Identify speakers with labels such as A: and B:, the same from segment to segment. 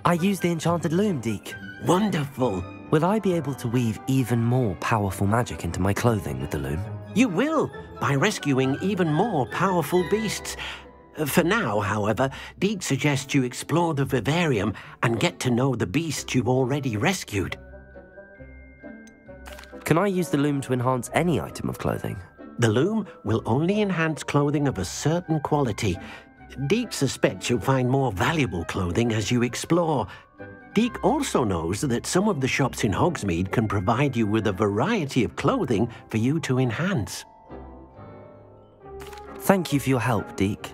A: I use the enchanted loom, Deke.
B: Wonderful.
A: Will I be able to weave even more powerful magic into my clothing with the loom?
B: You will, by rescuing even more powerful beasts. For now, however, Deke suggests you explore the vivarium and get to know the beasts you've already rescued.
A: Can I use the loom to enhance any item of clothing?
B: The loom will only enhance clothing of a certain quality. Deke suspects you'll find more valuable clothing as you explore. Deke also knows that some of the shops in Hogsmeade can provide you with a variety of clothing for you to enhance.
A: Thank you for your help, Deke.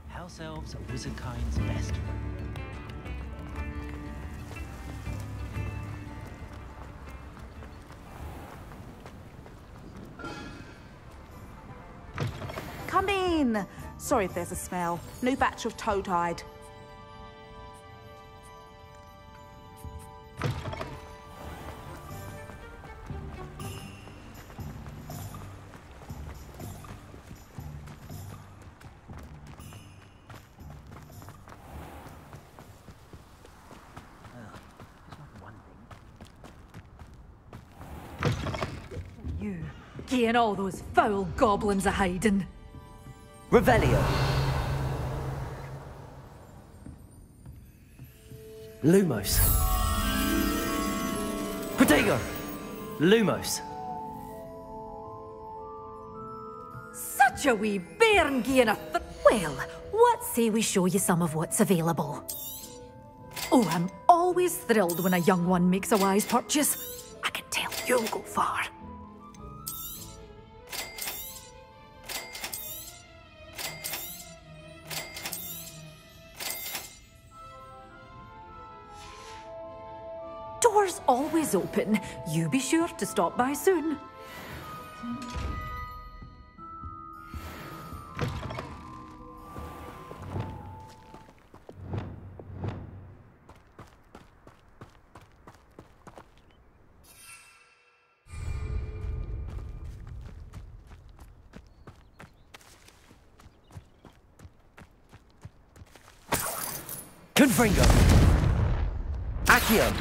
C: House elves are wizardkind's best.
D: Come in! Sorry if there's a smell. New batch of toad-hide.
E: You, getting all those foul goblins a hiding.
A: Revelio. Lumos. Protego. Lumos.
E: Such a wee bairn getting a well, what say we show you some of what's available? Oh, I'm always thrilled when a young one makes a wise purchase. I can tell you'll go far. Doors always open. You be sure to stop by soon.
A: Confringo. Accio.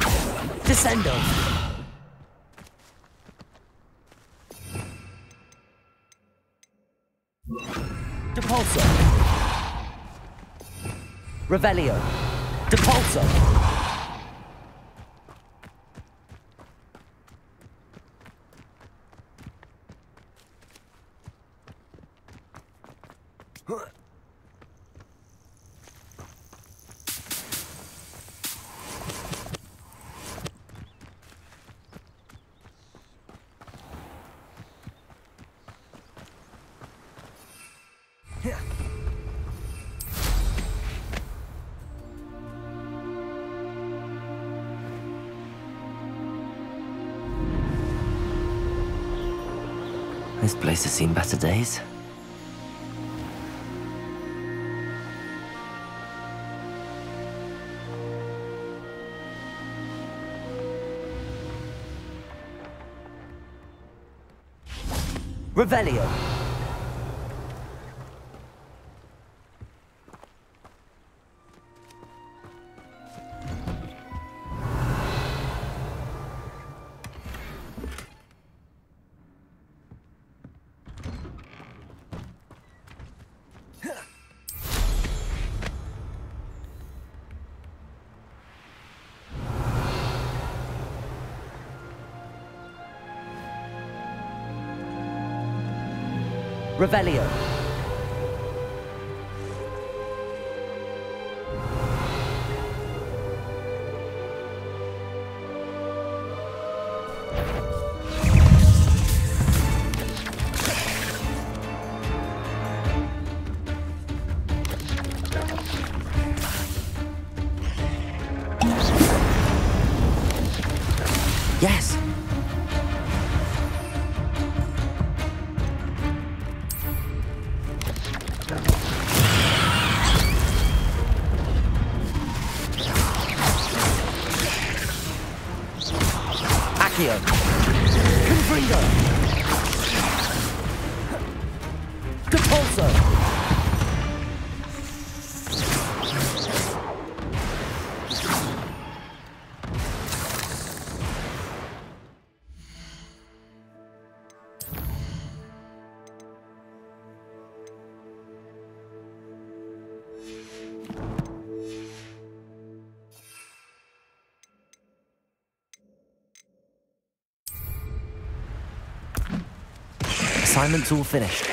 A: Descendo. Depulso. Revelio. Depulso. This place has seen better days. Revelio. Revelio. Yes. Accio. Confringo. Capulso. Assignment's all finished.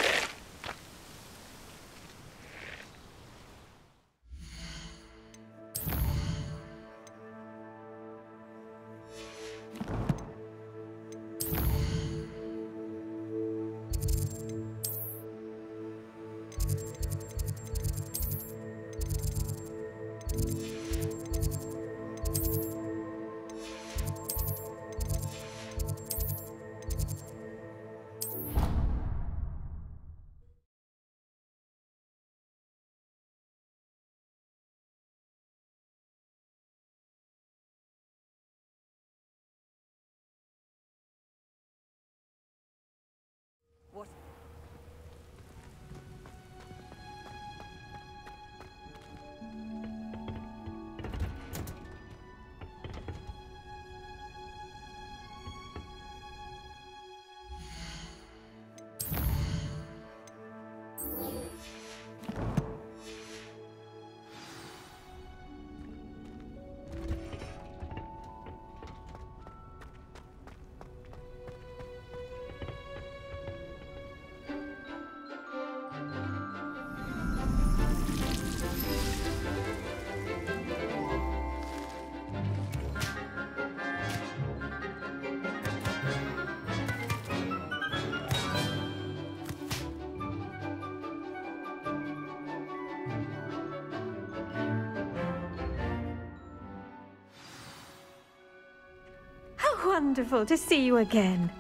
F: Wonderful to see you again.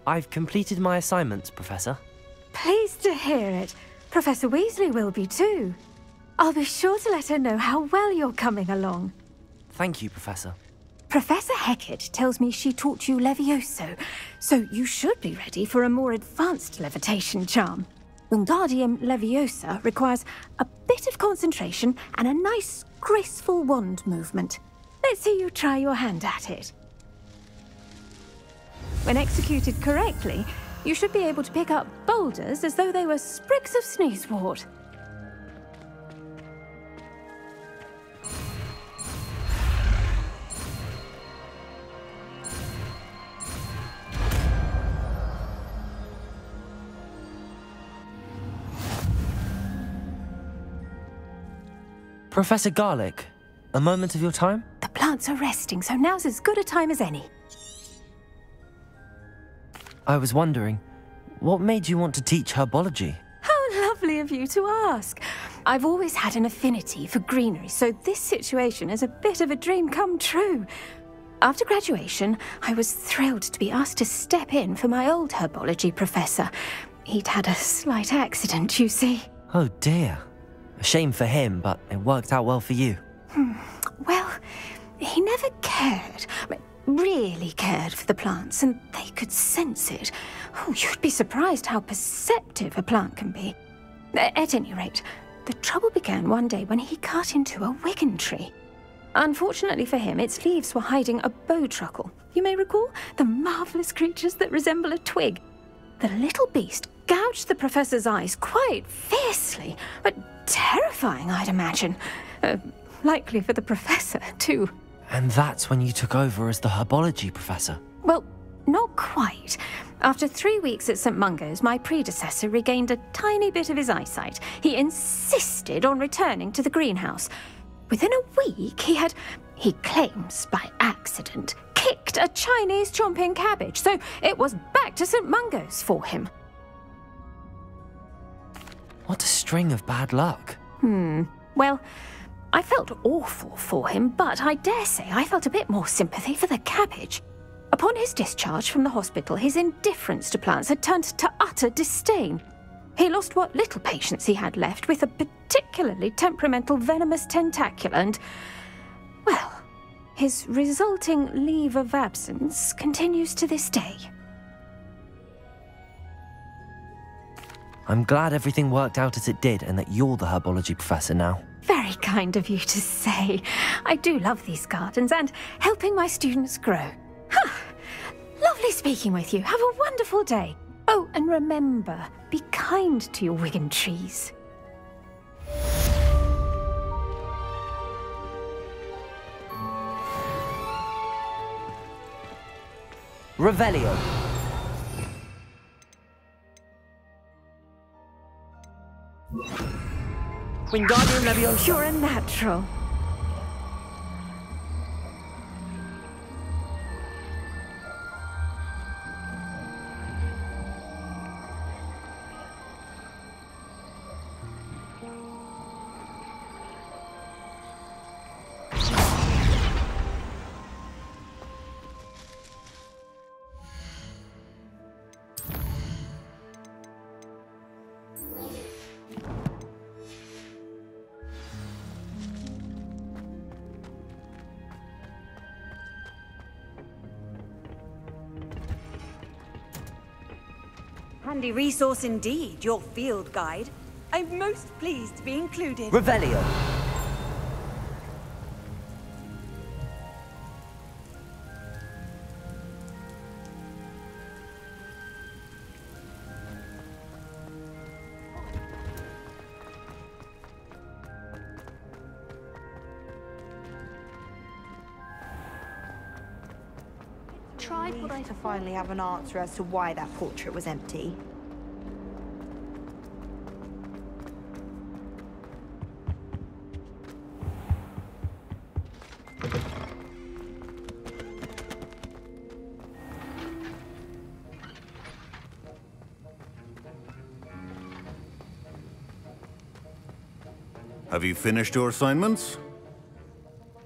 A: I've completed my assignments, Professor.
F: Pleased to hear it. Professor Weasley will be too. I'll be sure to let her know how well you're coming along.
A: Thank you, Professor.
F: Professor Hecat tells me she taught you Levioso, so you should be ready for a more advanced levitation charm. Wingardium Leviosa requires a bit of concentration and a nice, graceful wand movement. Let's see you try your hand at it. When executed correctly, you should be able to pick up boulders as though they were sprigs of sneezewort.
A: Professor Garlick, a moment of your time?
F: The plants are resting, so now's as good a time as any.
A: I was wondering, what made you want to teach herbology?
F: How lovely of you to ask. I've always had an affinity for greenery, so this situation is a bit of a dream come true. After graduation, I was thrilled to be asked to step in for my old herbology professor. He'd had a slight accident, you see.
A: Oh dear. A shame for him, but it worked out well for you.
F: Well, he never cared. really cared for the plants, and they could sense it. Oh, you'd be surprised how perceptive a plant can be. At any rate, the trouble began one day when he cut into a wigan tree. Unfortunately for him, its leaves were hiding a bowtruckle. You may recall the marvellous creatures that resemble a twig. The little beast gouged the professor's eyes quite fiercely, but terrifying, I'd imagine. Likely for the professor, too.
A: And that's when you took over as the herbology professor?
F: Well, not quite. After 3 weeks at St. Mungo's, my predecessor regained a tiny bit of his eyesight. He insisted on returning to the greenhouse. Within a week, he claims by accident, kicked a Chinese chomping cabbage, so it was back to St. Mungo's for him.
A: What a string of bad luck.
F: Well, I felt awful for him, but I dare say I felt a bit more sympathy for the cabbage. Upon his discharge from the hospital, his indifference to plants had turned to utter disdain. He lost what little patience he had left with a particularly temperamental venomous tentacula and, well, his resulting leave of absence continues to this day.
A: I'm glad everything worked out as it did and that you're the herbology professor now.
F: Very kind of you to say. I do love these gardens and helping my students grow. Lovely speaking with you. Have a wonderful day. Oh, and remember, be kind to your wigan trees.
A: Revelio. Wingardium Leviosa.
F: You're a natural.
G: Handy resource indeed, your field guide. I'm most pleased to be included.
A: Revelio.
D: Tried would I to finally have an answer as to why that portrait was empty.
H: Have you finished your assignments?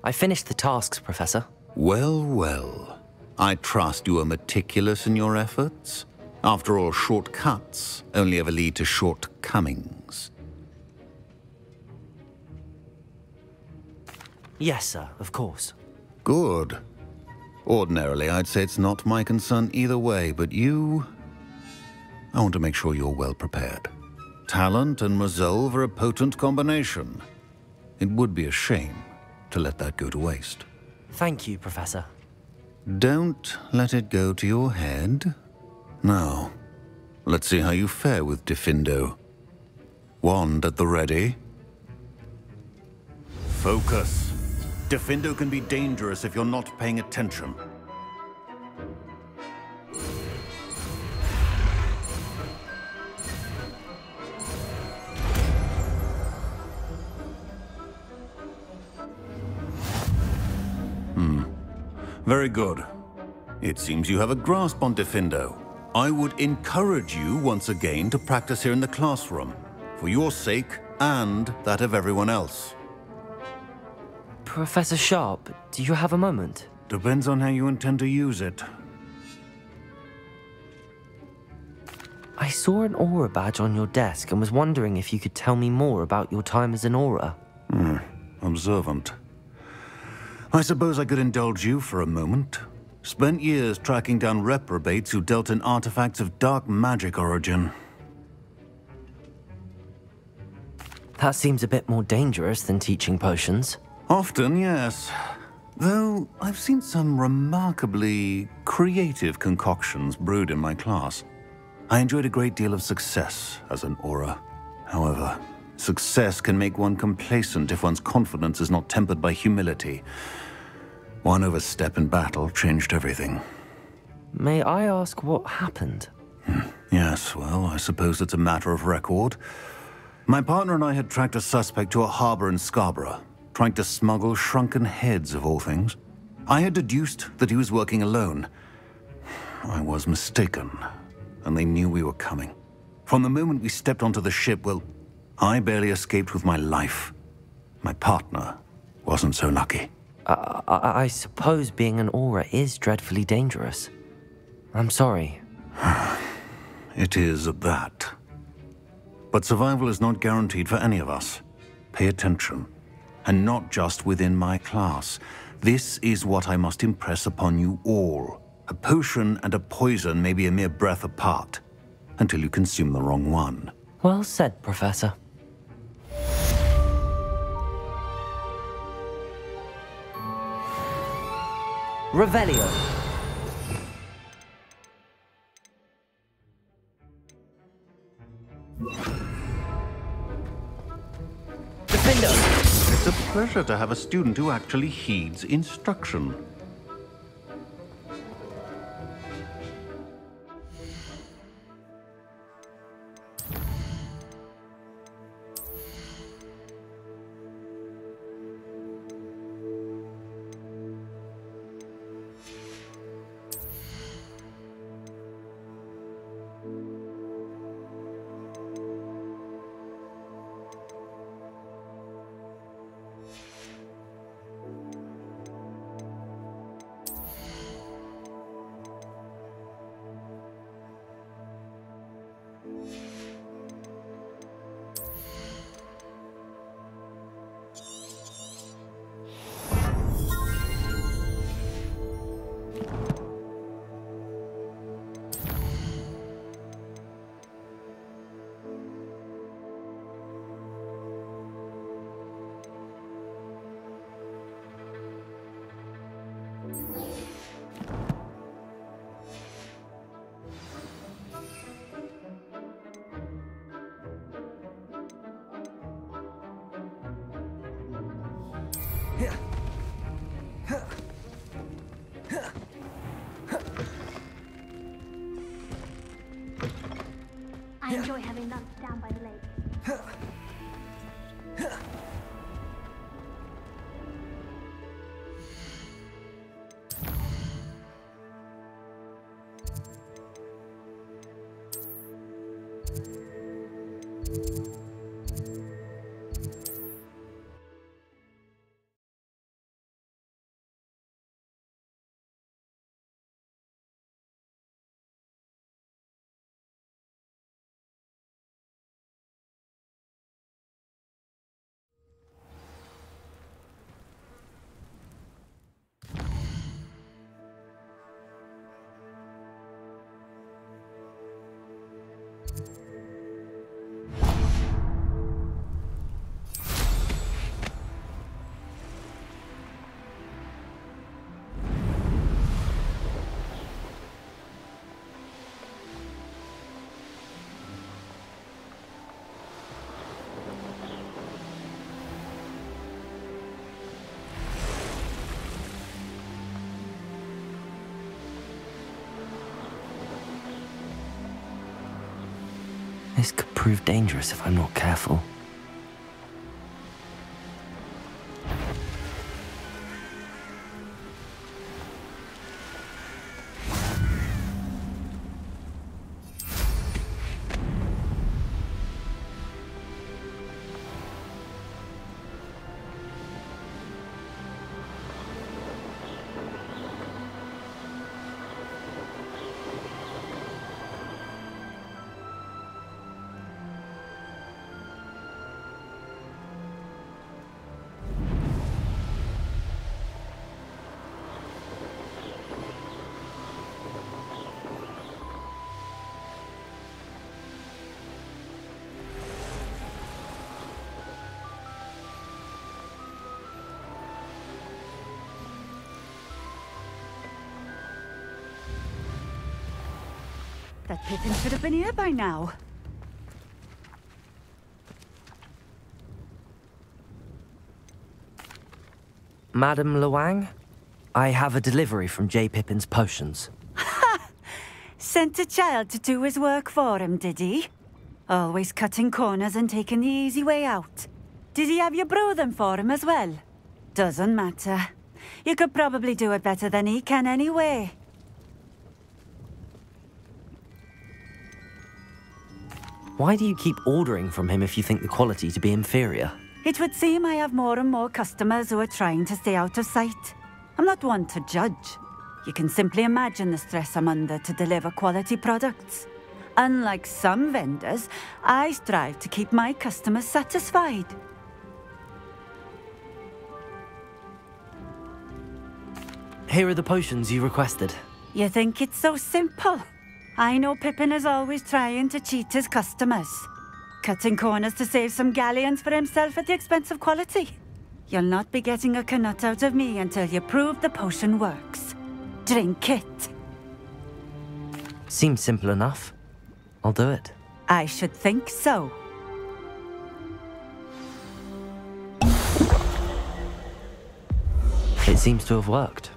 A: I finished the tasks, Professor.
H: Well, well. I trust you are meticulous in your efforts. After all, shortcuts only ever lead to shortcomings.
A: Yes, sir, of course.
H: Good. Ordinarily, I'd say it's not my concern either way, but you... I want to make sure you're well prepared. Talent and resolve are a potent combination. It would be a shame to let that go to waste.
A: Thank you, Professor.
H: Don't let it go to your head. Now, let's see how you fare with Diffindo. Wand at the ready. Focus. Diffindo can be dangerous if you're not paying attention. Very good. It seems you have a grasp on Diffindo. I would encourage you once again to practice here in the classroom, for your sake and that of everyone else.
A: Professor Sharp, do you have a moment?
H: Depends on how you intend to use it.
A: I saw an aura badge on your desk and was wondering if you could tell me more about your time as an aura.
H: Observant. I suppose I could indulge you for a moment. Spent years tracking down reprobates who dealt in artifacts of dark magic origin.
A: That seems a bit more dangerous than teaching potions.
H: Often, yes. Though I've seen some remarkably creative concoctions brewed in my class. I enjoyed a great deal of success as an aura. However, success can make one complacent if one's confidence is not tempered by humility. One overstep in battle changed everything.
A: May I ask what happened?
H: Yes, well, I suppose it's a matter of record. My partner and I had tracked a suspect to a harbor in Scarborough, trying to smuggle shrunken heads of all things. I had deduced that he was working alone. I was mistaken, and they knew we were coming. From the moment we stepped onto the ship, well, I barely escaped with my life. My partner wasn't so lucky.
A: I suppose being an aura is dreadfully dangerous. I'm sorry.
H: It is at that. But survival is not guaranteed for any of us. Pay attention. And not just within my class. This is what I must impress upon you all. A potion and a poison may be a mere breath apart, until you consume the wrong one.
A: Well said, Professor. Revelio. Defender.
H: It's a pleasure to have a student who actually heeds instruction.
I: I enjoy having lunch down by the lake.
A: This could prove dangerous if I'm not careful.
G: bet Pippin should have been here by now.
A: Madam Luang, I have a delivery from J. Pippin's potions.
G: Sent a child to do his work for him, did he? Always cutting corners and taking the easy way out. Did he have you brew them for him as well? Doesn't matter. You could probably do it better than he can anyway.
A: Why do you keep ordering from him if you think the quality to be inferior?
G: It would seem I have more and more customers who are trying to stay out of sight. I'm not one to judge. You can simply imagine the stress I'm under to deliver quality products. Unlike some vendors, I strive to keep my customers satisfied.
A: Here are the potions you requested.
G: You think it's so simple? I know Pippin is always trying to cheat his customers. Cutting corners to save some galleons for himself at the expense of quality. You'll not be getting a canut out of me until you prove the potion works. Drink it.
A: Seems simple enough. I'll do it.
G: I should think so.
A: It seems to have worked.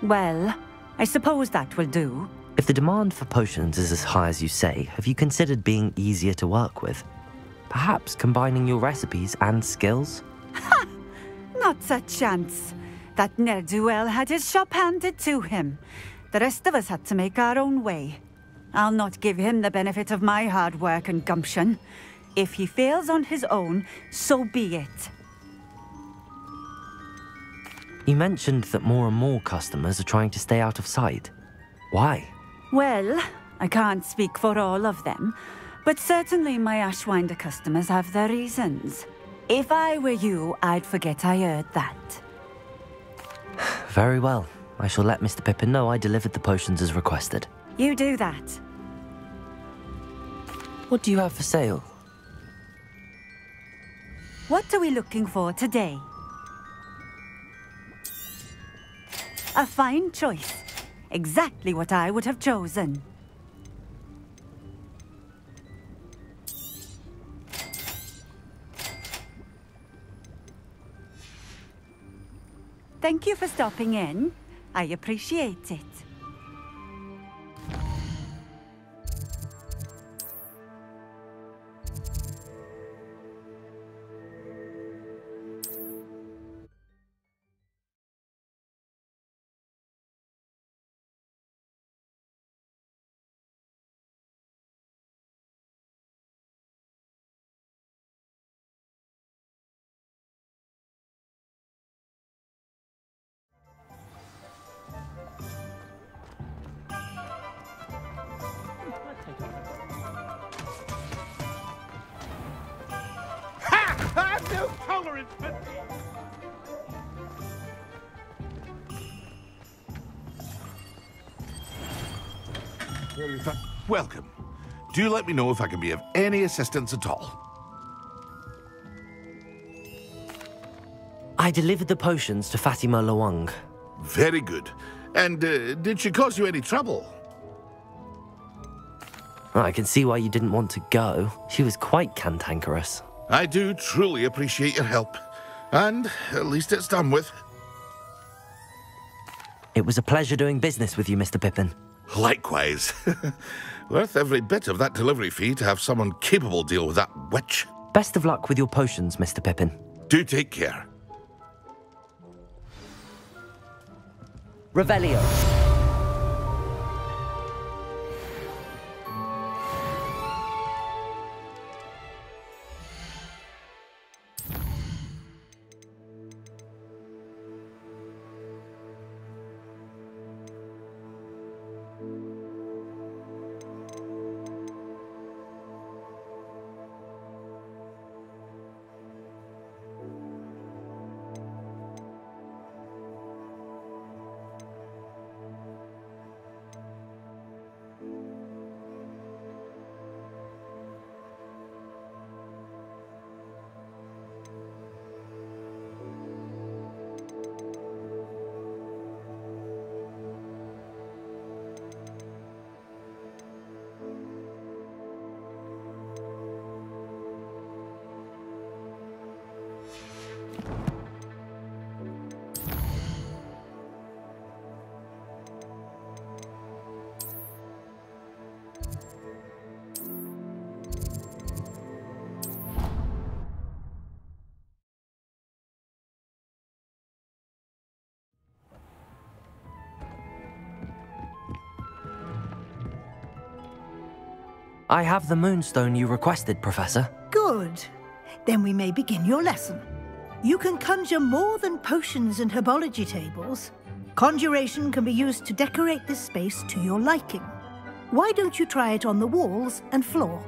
G: Well, I suppose that will do.
A: If the demand for potions is as high as you say, have you considered being easier to work with? Perhaps combining your recipes and skills?
G: Not a chance. That ne'er-do-well had his shop handed to him. The rest of us had to make our own way. I'll not give him the benefit of my hard work and gumption. If he fails on his own, so be it.
A: You mentioned that more and more customers are trying to stay out of sight. Why?
G: Well, I can't speak for all of them, but certainly my Ashwinder customers have their reasons. If I were you, I'd forget I heard that.
A: Very well. I shall let Mr. Pippin know I delivered the potions as requested.
G: You do that.
A: What do you have for sale?
G: What are we looking for today? A fine choice. Exactly what I would have chosen. Thank you for stopping in. I appreciate it.
J: No tolerance for... Welcome. Do let me know if I can be of any assistance at all.
A: I delivered the potions to Fatima Luang.
J: Very good. And did she cause you any trouble?
A: I can see why you didn't want to go. She was quite cantankerous.
J: I do truly appreciate your help. And at least it's done with.
A: It was a pleasure doing business with you, Mr. Pippin.
J: Likewise. Worth every bit of that delivery fee to have someone capable deal with that witch.
A: Best of luck with your potions, Mr. Pippin.
J: Do take care.
A: Revelio. I have the moonstone you requested, Professor.
K: Good. Then we may begin your lesson. You can conjure more than potions and herbology tables. Conjuration can be used to decorate this space to your liking. Why don't you try it on the walls and floor?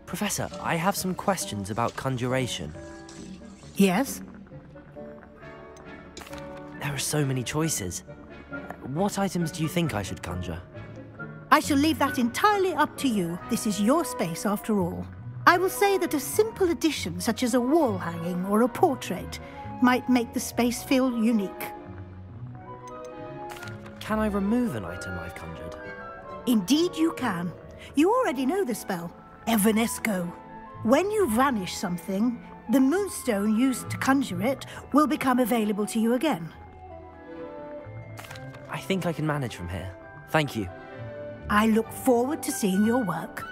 A: Professor, I have some questions about conjuration.
K: Yes?
A: There are so many choices. What items do you think I should conjure?
K: I shall leave that entirely up to you. This is your space after all. I will say that a simple addition, such as a wall hanging or a portrait, might make the space feel unique.
A: Can I remove an item I've conjured?
K: Indeed you can. You already know the spell, Evanesco. When you vanish something, the moonstone used to conjure it will become available to you again.
A: I think I can manage from here. Thank you.
K: I look forward to seeing your work.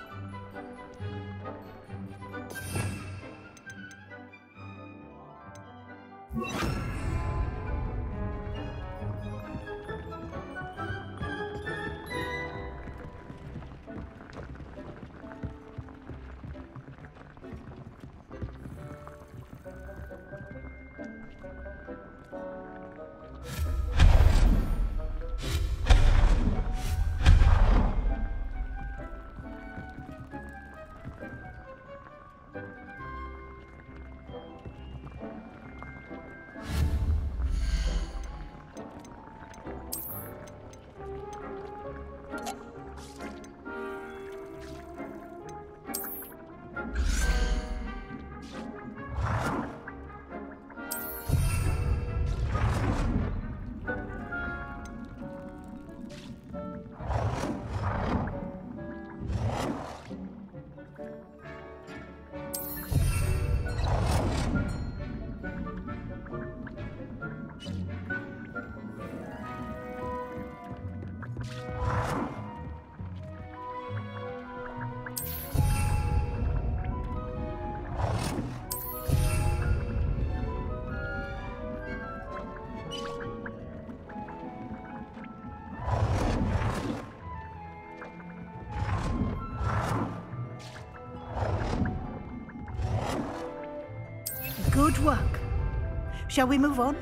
K: Shall we move on?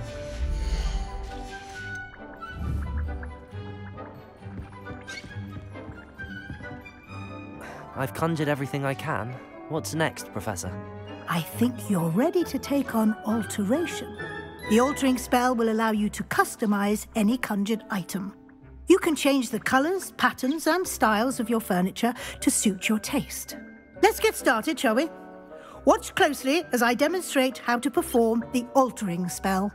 A: I've conjured everything I can. What's next, Professor?
K: I think you're ready to take on alteration. The altering spell will allow you to customize any conjured item. You can change the colors, patterns, and styles of your furniture to suit your taste. Let's get started, shall we? Watch closely as I demonstrate how to perform the altering spell.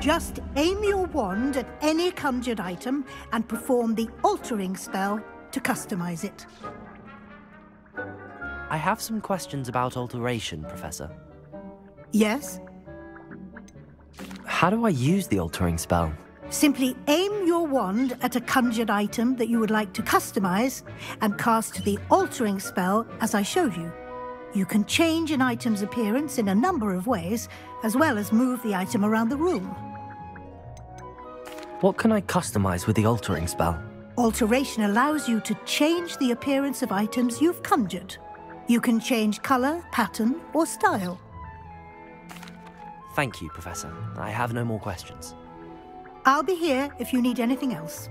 K: Just aim your wand at any conjured item and perform the altering spell to customize it.
A: I have some questions about alteration, Professor.
K: Yes?
A: How do I use the altering spell?
K: Simply aim your wand at a conjured item that you would like to customize and cast the altering spell as I showed you. You can change an item's appearance in a number of ways, as well as move the item around the room.
A: What can I customize with the altering spell?
K: Alteration allows you to change the appearance of items you've conjured. You can change color, pattern, or style.
A: Thank you, Professor. I have no more questions.
K: I'll be here if you need anything else.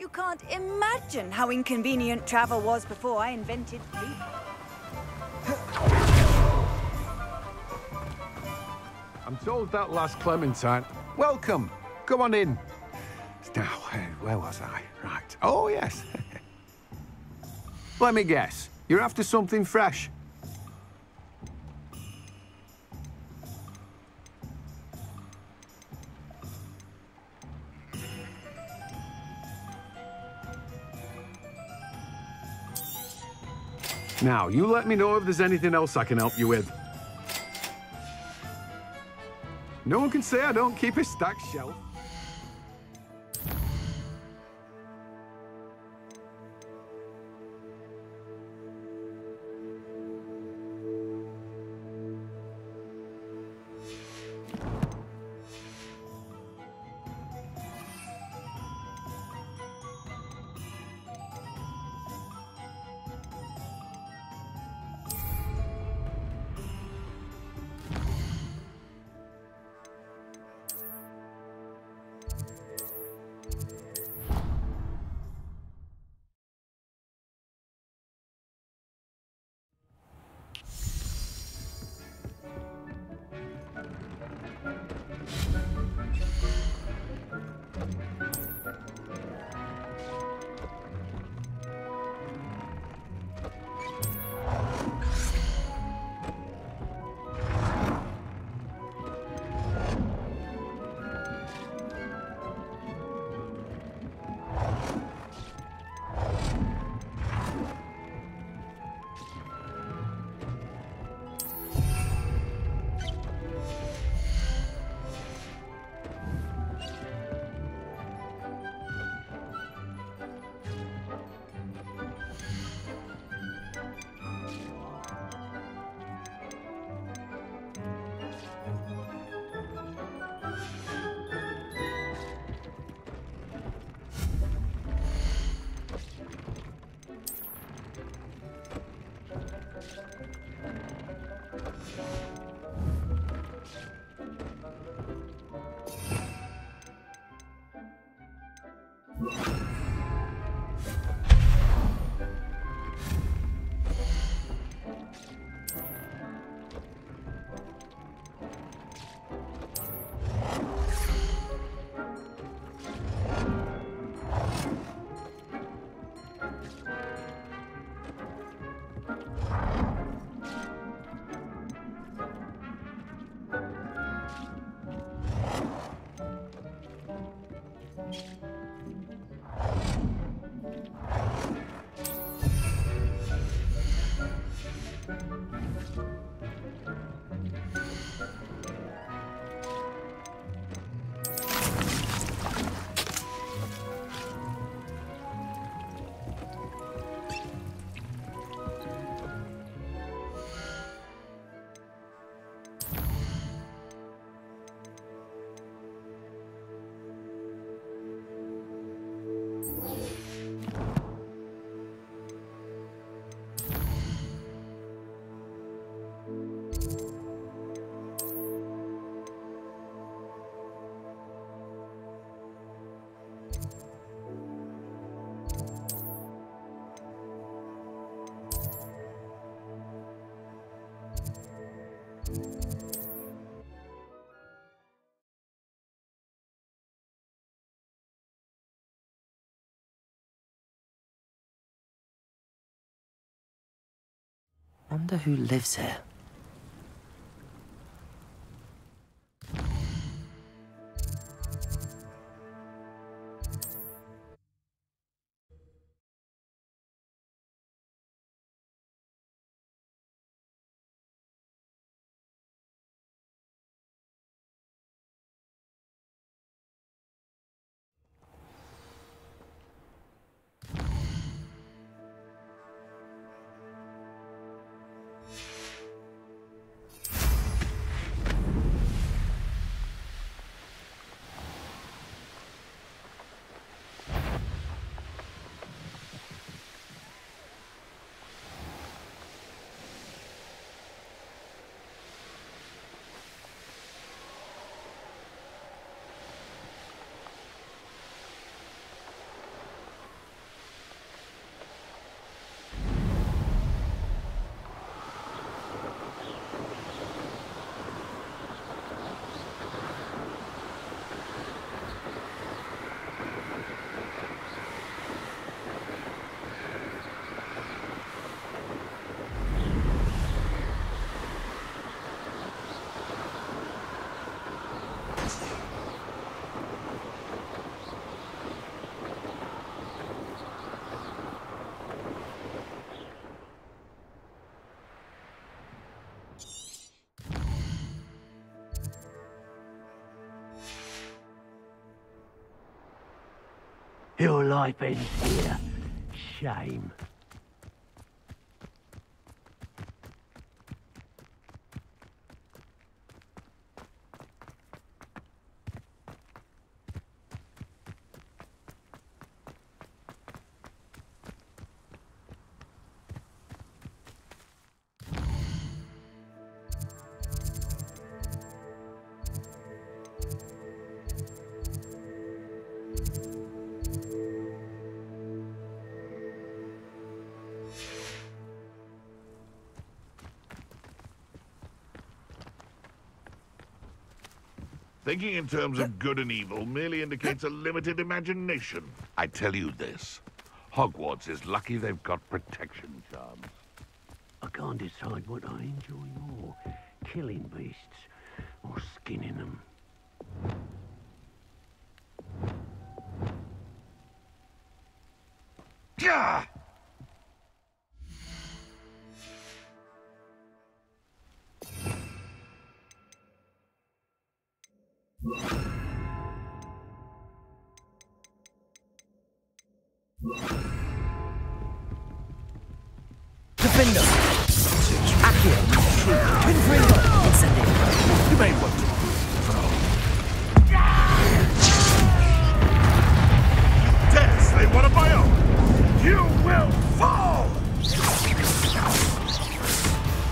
L: You can't imagine how inconvenient travel was before I invented paper.
M: I'm told that last Clementine... Welcome! Come on in. Now, where was I? Right. Oh, yes. Let me guess. You're after something fresh? Now, you let me know if there's anything else I can help you with. No one can say I don't keep a stacked shelf.
A: Wonder who lives here.
B: Your life ends here. Shame.
J: Thinking in terms of good and evil merely indicates a limited imagination. I tell you this, Hogwarts is lucky they've got protection charms.
B: I can't decide what I enjoy more, killing beasts or skinning them.
J: Gah!
A: Defender! Accio! Confringo! Incendio!
J: You may want to. Tess, they want a bio! You will fall!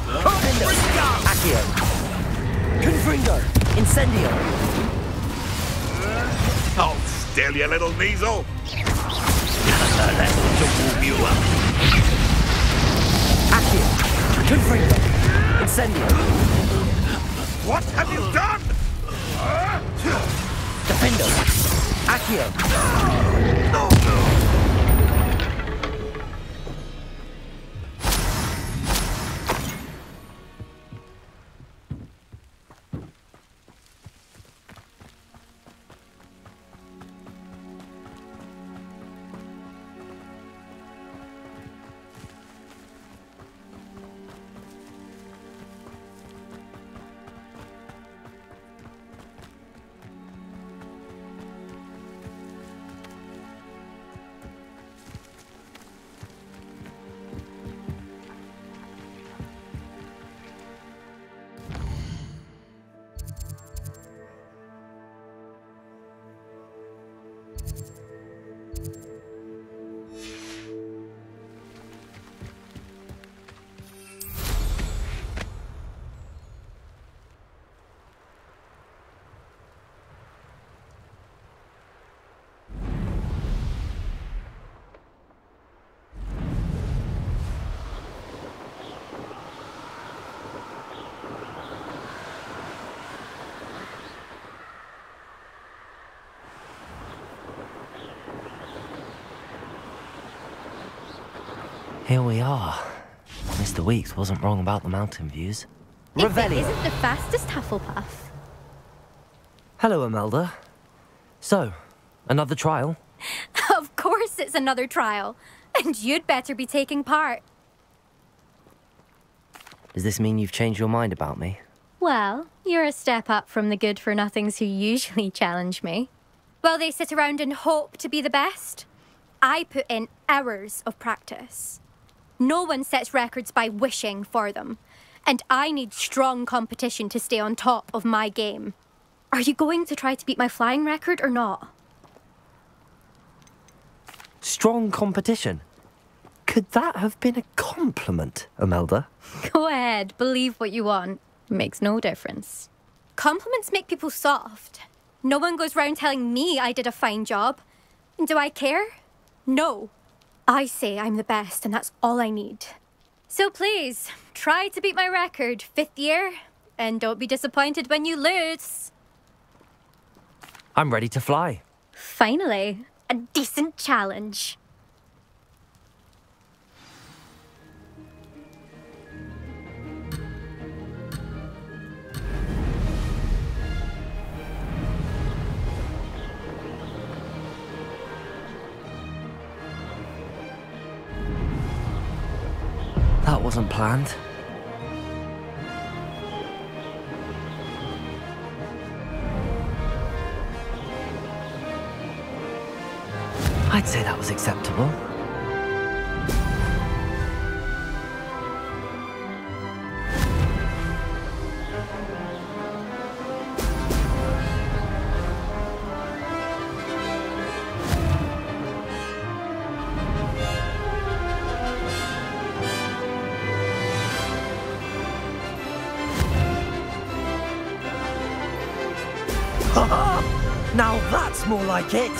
A: Defender! Accio! Confringo! Incendio!
J: Hold still, you little weasel! That's to warm you up.
A: Accio! Confringo! Incendio!
J: What have you done?
A: Defender! Accio! Here we are. Mr. Weeks wasn't wrong about the mountain views.
F: If it isn't the fastest Hufflepuff.
A: Hello, Imelda. So, another trial?
F: Of course it's another trial. And you'd better be taking part.
A: Does this mean you've changed your mind about me?
F: Well, you're a step up from the good-for-nothings who usually challenge me. While they sit around and hope to be the best, I put in hours of practice. No one sets records by wishing for them. And I need strong competition to stay on top of my game. Are you going to try to beat my flying record or not?
A: Strong competition? Could that have been a compliment, Imelda?
F: Go ahead, believe what you want. Makes no difference. Compliments make people soft. No one goes round telling me I did a fine job. And do I care? No. I say I'm the best, and that's all I need. So please, try to beat my record, 5th year, and don't be disappointed when you lose.
A: I'm ready to fly.
F: Finally, a decent challenge.
A: That wasn't planned. I'd say that was acceptable.
N: Now that's more like it!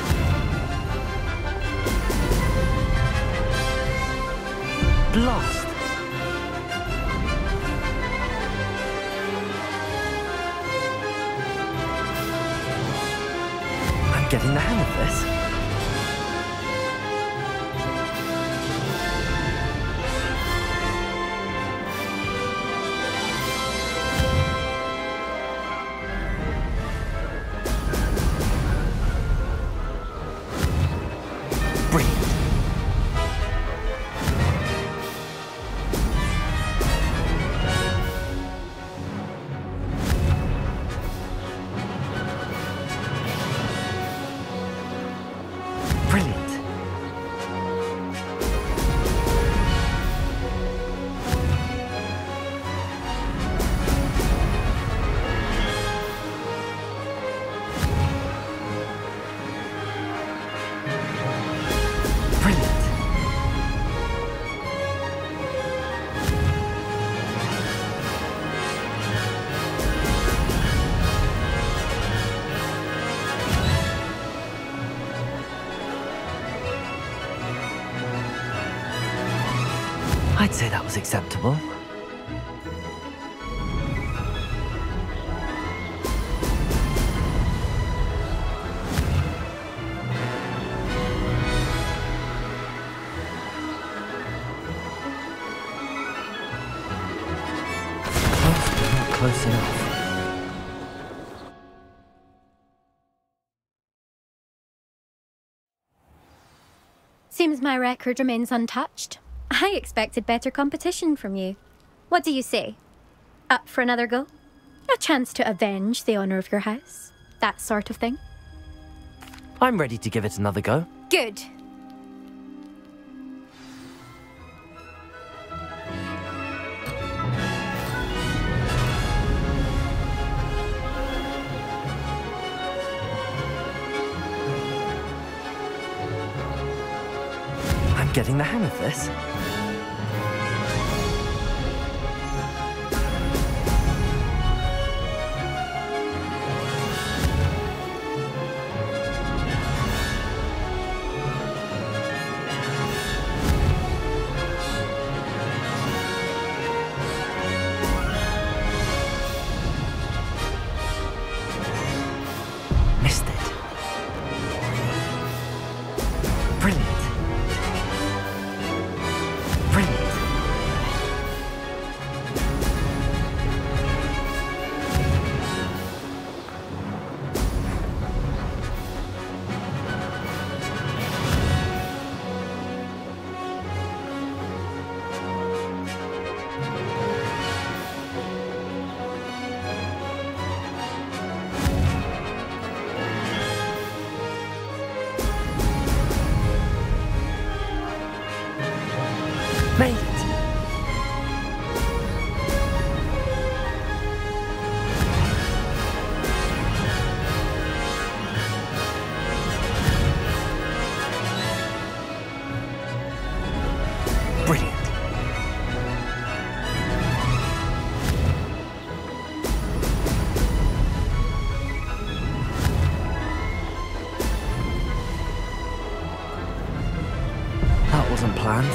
A: Blast! I'm getting the hang of this. I'd say that was acceptable. Not close enough.
F: Seems my record remains untouched. I expected better competition from you. What do you say? Up for another go? A chance to avenge the honour of your house? That sort of thing?
A: I'm ready to give it another go.
F: Good.
A: I'm getting the hang of this. Missed it. Brilliant. Brilliant. Made it. Brilliant. That wasn't planned.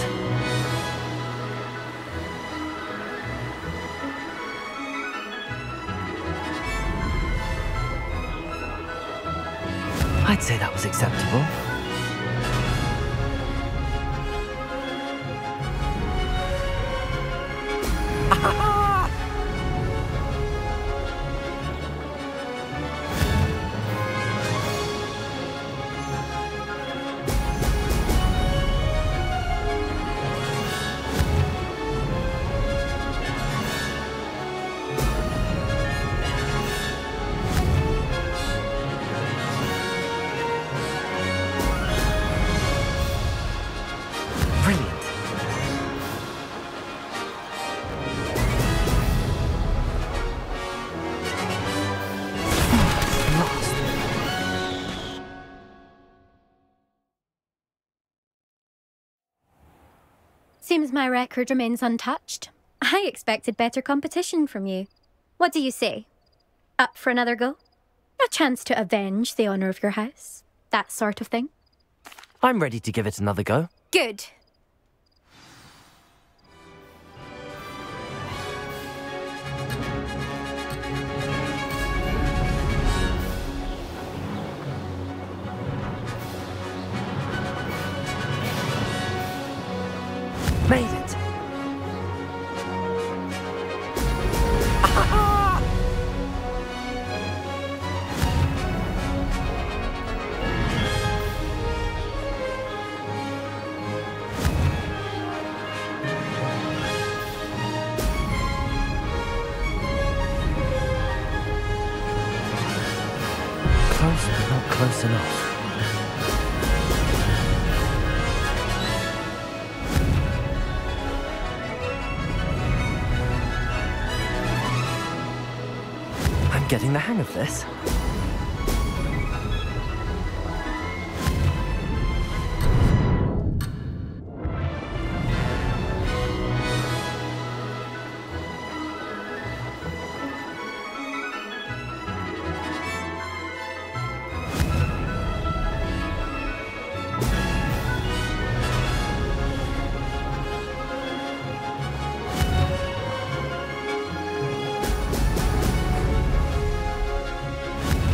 A: I'd say that was acceptable.
F: Seems my record remains untouched. I expected better competition from you. What do you say? Up for another go? A chance to avenge the honour of your house? That sort of thing?
A: I'm ready to give it another go.
F: Good.
A: Made it! Close, but not close enough. I'm getting the hang of this.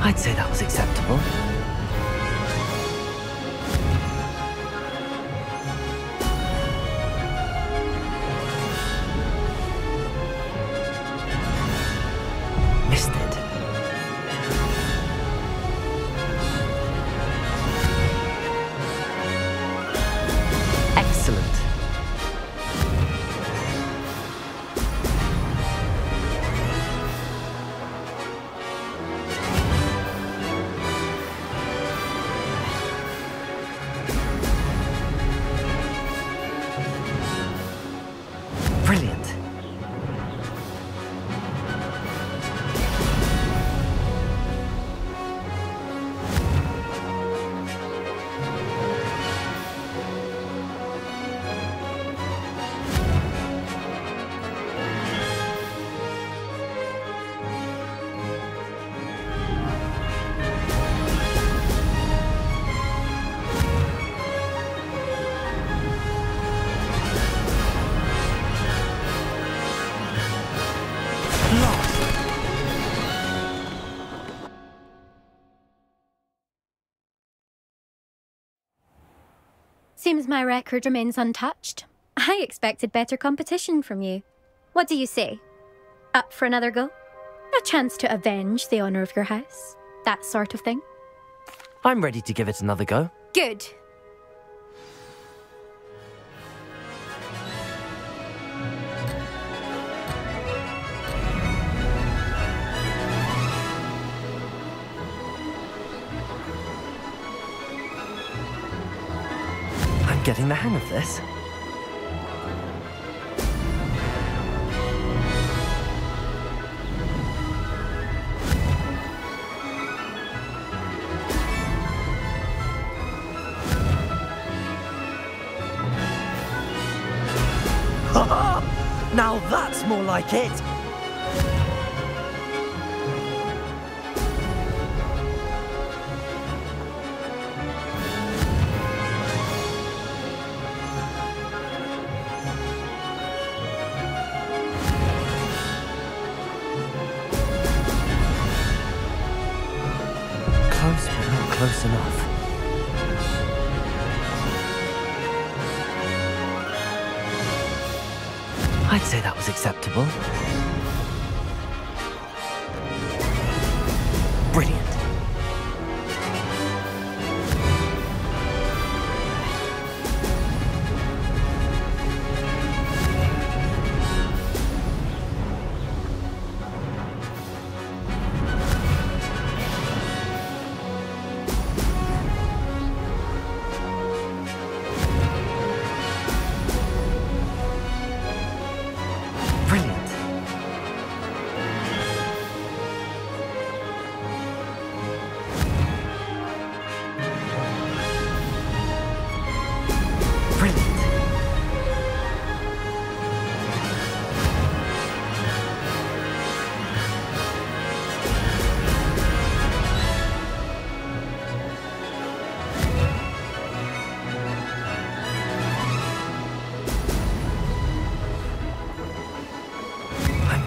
A: I'd say that was acceptable. Missed it. Excellent. Brilliant.
F: Seems my record remains untouched. I expected better competition from you. What do you say? Up for another go? A chance to avenge the honour of your house? That sort of thing?
A: I'm ready to give it another go.
F: Good.
A: I'm getting the hang of this.
N: Now that's more like it!
A: Close, but not close enough. I'd say that was acceptable. Brilliant.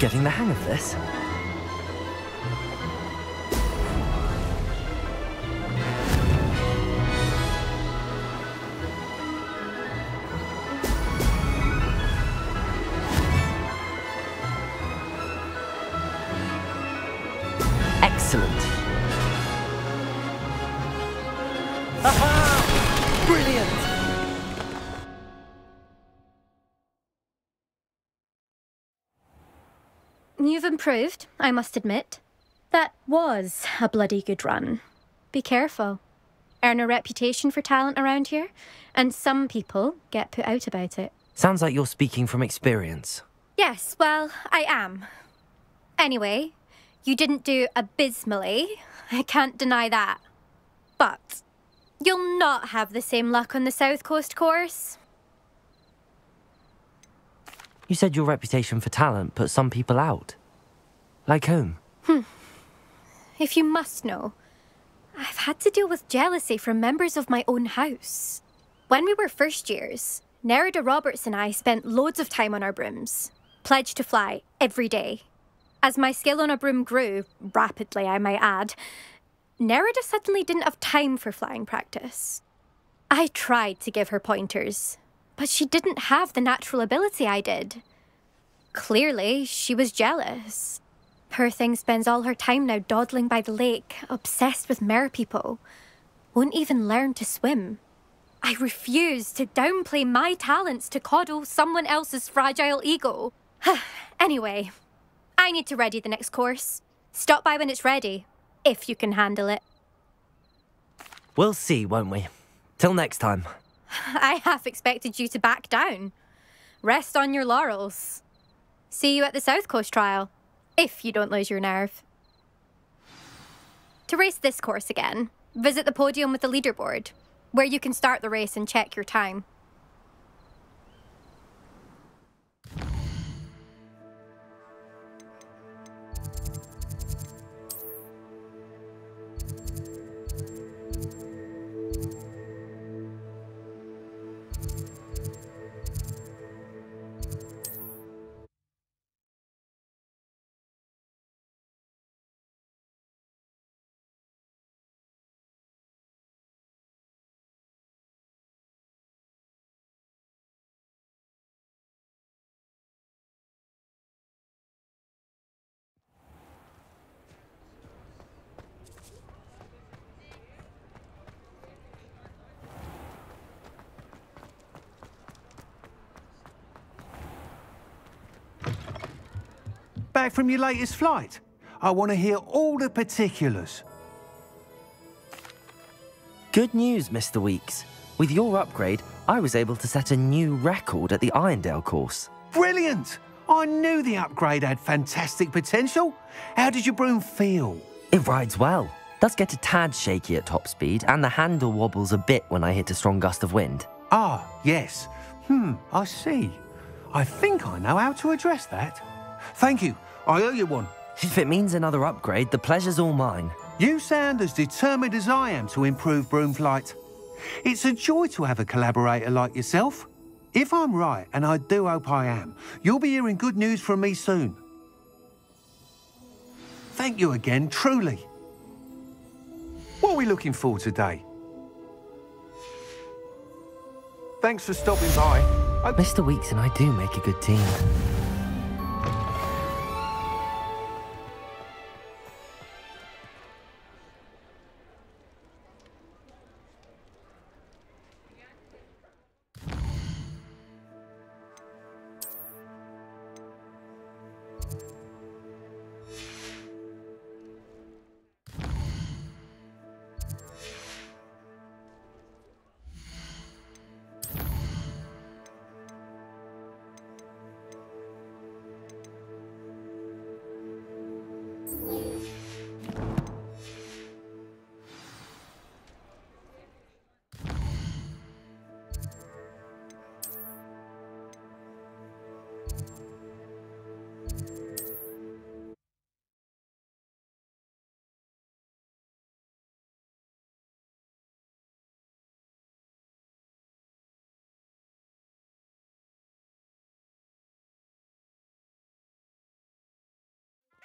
A: getting the hang of this. Excellent. Aha! Brilliant!
F: You've improved, I must admit. That was a bloody good run. Be careful. Earn a reputation for talent around here, and some people get put out about it.
A: Sounds like you're speaking from experience.
F: Yes, well, I am. Anyway, you didn't do abysmally. I can't deny that. But you'll not have the same luck on the South Coast course.
A: You said your reputation for talent put some people out. Like whom?
F: If you must know, I've had to deal with jealousy from members of my own house. When we were first years, Nerida Roberts and I spent loads of time on our brooms, pledged to fly every day. As my skill on a broom grew, rapidly I might add, Nerida suddenly didn't have time for flying practice. I tried to give her pointers, but she didn't have the natural ability I did. Clearly, she was jealous. Poor thing spends all her time now dawdling by the lake, obsessed with merpeople. Won't even learn to swim. I refuse to downplay my talents to coddle someone else's fragile ego. Anyway, I need to ready the next course. Stop by when it's ready, if you can handle it.
A: We'll see, won't we? Till next time.
F: I half expected you to back down. Rest on your laurels. See you at the South Coast trial, if you don't lose your nerve. To race this course again, visit the podium with the leaderboard, where you can start the race and check your time.
O: Back from your latest flight? I want to hear all the particulars.
A: Good news, Mr. Weeks. With your upgrade, I was able to set a new record at the Irondale course.
O: Brilliant! I knew the upgrade had fantastic potential. How did your broom feel?
A: It rides well. Does get a tad shaky at top speed, and the handle wobbles a bit when I hit a strong gust of wind.
O: Ah, yes. I see. I think I know how to address that. Thank you. I owe you one.
A: If it means another upgrade, the pleasure's all mine.
O: You sound as determined as I am to improve broom flight. It's a joy to have a collaborator like yourself. If I'm right, and I do hope I am, you'll be hearing good news from me soon. Thank you again, truly. What are we looking for today? Thanks for stopping by.
A: Mr. Weeks and I do make a good team.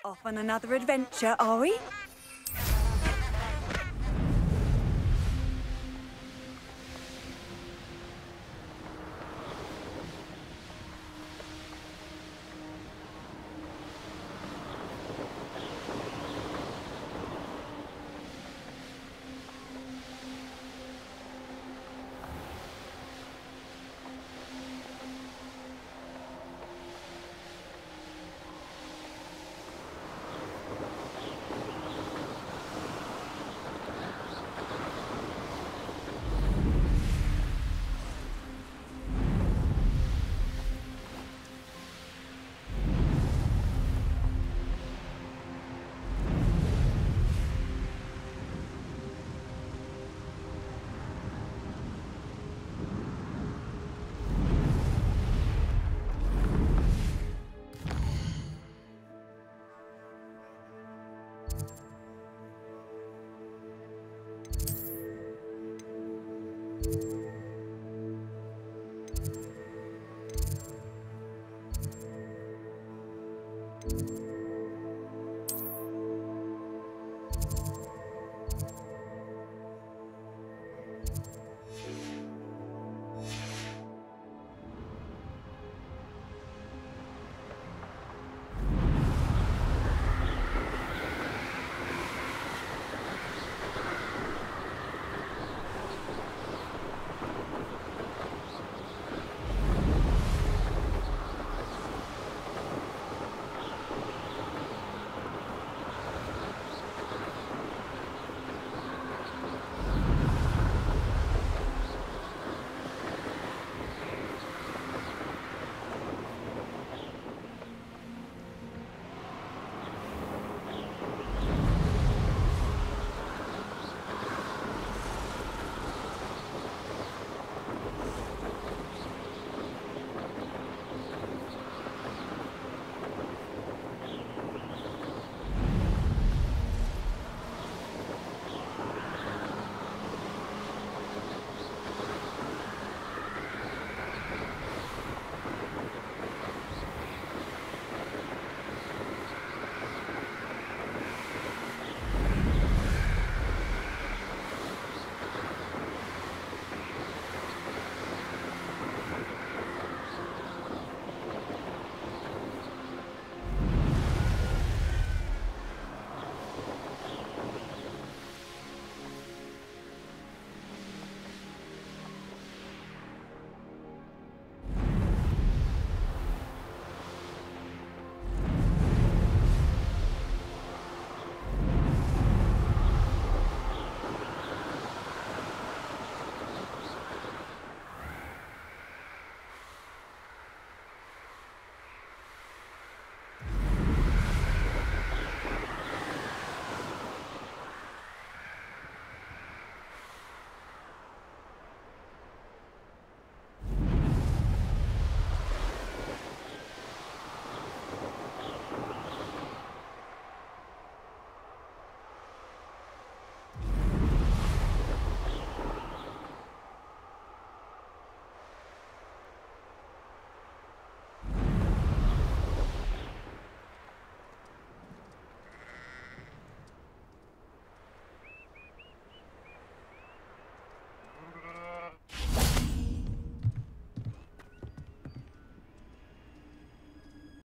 L: Off on another adventure, are we?